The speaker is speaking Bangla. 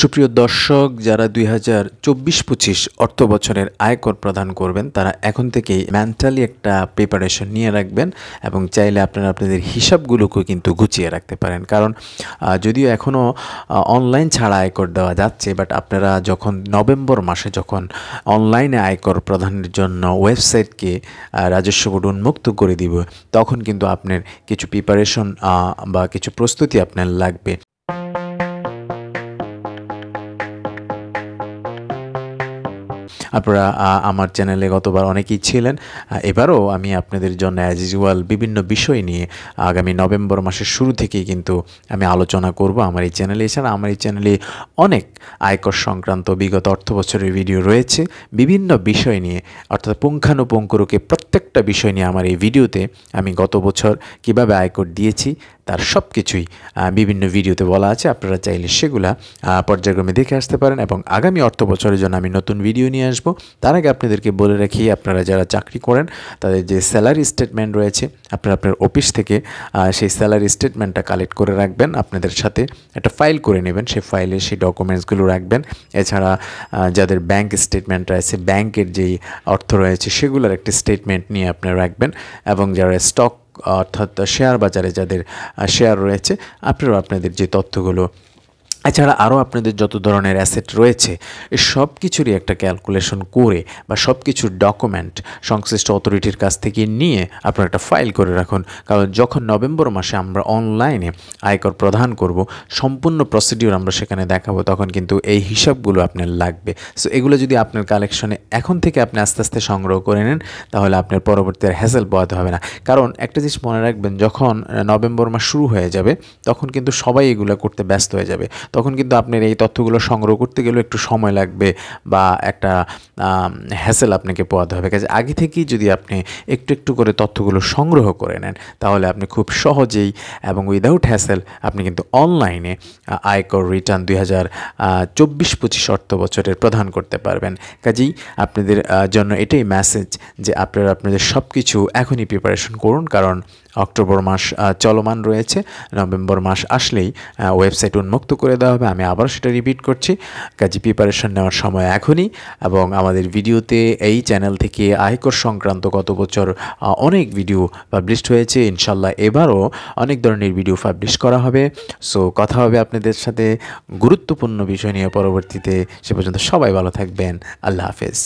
সুপ্রিয় দর্শক, যারা 2024-25 অর্থ বছরের আয়কর প্রদান করবেন তারা এখন থেকেই মেন্টালি একটা প্রিপারেশন নিয়ে রাখবেন এবং চাইলে আপনারা আপনাদের হিসাবগুলোকে কিন্তু গুছিয়ে রাখতে পারেন। কারণ যদিও এখনও অনলাইন ছাড়া আয়কর দেওয়া যাচ্ছে, বাট আপনারা যখন নভেম্বর মাসে যখন অনলাইনে আয়কর প্রদানের জন্য ওয়েবসাইটকে রাজস্ব বোর্ড উন্মুক্ত করে দিব, তখন কিন্তু আপনার কিছু প্রিপারেশন বা কিছু প্রস্তুতি আপনার লাগবে। আপনারা আমার চ্যানেলে গতবার অনেকেই ছিলেন, এবারও আমি আপনাদের জন্য অ্যাজ ইউজুয়াল বিভিন্ন বিষয় নিয়ে আগামী নভেম্বর মাসের শুরু থেকেই কিন্তু আমি আলোচনা করব আমার এই চ্যানেলে। এছাড়া আমার এই চ্যানেলে অনেক আয়কর সংক্রান্ত বিগত অর্থ বছরের ভিডিও রয়েছে বিভিন্ন বিষয় নিয়ে, অর্থাৎ পুঙ্খানুপুঙ্খরূপে প্রত্যেকটা বিষয় নিয়ে আমার এই ভিডিওতে আমি গত বছর কিভাবে আয়কর দিয়েছি তার সব কিছুই বিভিন্ন ভিডিওতে বলা আছে। আপনারা চাইলে সেগুলা পর্যায়ক্রমে দেখে আসতে পারেন এবং আগামী অর্থ বছরের জন্য আমি নতুন ভিডিও নিয়ে আসবো। তার আগে আপনাদেরকে বলে রাখি, আপনারা যারা চাকরি করেন তাদের যে স্যালারি স্টেটমেন্ট রয়েছে, আপনারা আপনার অফিস থেকে সেই স্যালারি স্টেটমেন্টটা কালেক্ট করে রাখবেন, আপনাদের সাথে একটা ফাইল করে নেবেন, সেই ফাইলে সেই ডকুমেন্টসগুলো রাখবেন। এছাড়া যাদের ব্যাংক স্টেটমেন্ট রয়েছে, ব্যাংকের যেই অর্থ রয়েছে সেগুলোর একটি স্টেটমেন্ট নিয়ে আপনারা রাখবেন এবং যারা স্টক অর্থাৎ শেয়ার বাজারে যাদের শেয়ার রয়েছে আপনারা আপনাদের যে তথ্যগুলো, এছাড়া আরও আপনাদের যত ধরনের অ্যাসেট রয়েছে এই সব কিছুরই একটা ক্যালকুলেশন করে বা সব কিছুর ডকুমেন্ট সংশ্লিষ্ট অথরিটির কাছ থেকে নিয়ে আপনারা একটা ফাইল করে রাখুন। কারণ যখন নভেম্বর মাসে আমরা অনলাইনে আয়কর প্রদান করব, সম্পূর্ণ প্রসিডিওর আমরা সেখানে দেখাবো, তখন কিন্তু এই হিসাবগুলো আপনার লাগবে। সো এগুলো যদি আপনার কালেকশনে এখন থেকে আপনি আস্তে আস্তে সংগ্রহ করে নেন, তাহলে আপনার পরবর্তী আর হ্যাসেল পোহাতে হবে না। কারণ একটা জিনিস মনে রাখবেন, যখন নভেম্বর মাস শুরু হয়ে যাবে তখন কিন্তু সবাই এগুলো করতে ব্যস্ত হয়ে যাবে, তখন কিন্তু আপনার এই তথ্যগুলো সংগ্রহ করতে গেলেও একটু সময় লাগবে বা একটা হ্যাসেল আপনাকে পোহাতে হবে। কাজে আগে থেকেই যদি আপনি একটু একটু করে তথ্যগুলো সংগ্রহ করে নেন, তাহলে আপনি খুব সহজেই এবং উইদাউট হ্যাসেল আপনি কিন্তু অনলাইনে আয়কর রিটার্ন 2024-25 অর্থ বছরের প্রদান করতে পারবেন। কাজেই আপনাদের জন্য এটাই মেসেজ যে আপনারা আপনাদের সব কিছু এখনই প্রিপারেশন করুন, কারণ অক্টোবর মাস চলমান রয়েছে, নভেম্বর মাস আসলেই ওয়েবসাইট উন্মুক্ত করে দেওয়া হবে। আমি আবার সেটা রিপিট করছি, কাজে প্রিপারেশন নেওয়ার সময় এখনই। এবং আমাদের ভিডিওতে এই চ্যানেল থেকে আয়কর সংক্রান্ত গত বছর অনেক ভিডিও পাবলিশড হয়েছে, ইনশাল্লাহ এবারও অনেক ধরনের ভিডিও পাবলিশ করা হবে। সো কথা হবে আপনাদের সাথে গুরুত্বপূর্ণ বিষয় নিয়ে পরবর্তীতে। সে পর্যন্ত সবাই ভালো থাকবেন। আল্লাহ হাফেজ।